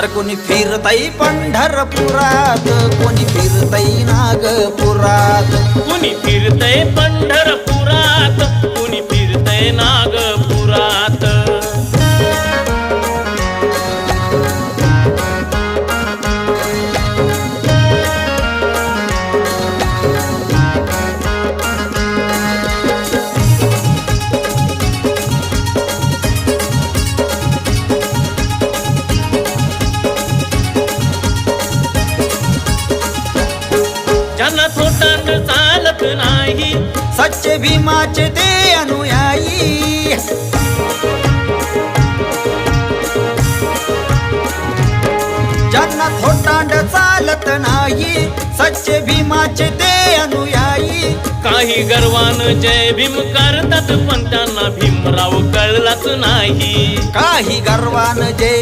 अरे कोणी फिरतई पंढरपुरात, कोणी फिरतई नागपुरात, कुणी फिरतय पंढरपुरात, कुणी फिरतय नागपुरात. ज्यांना थोटांड चालत नाही, सच्चे भीमाचे ते अनुयायी. ज्यांना थोटांड चालत नाही, सच्चे भीमाचे ते अनुयायी. काही गर्वानं जय भीम करतात, पण त्यांना भीमराव कळलाच नाही. काही गर्वान जय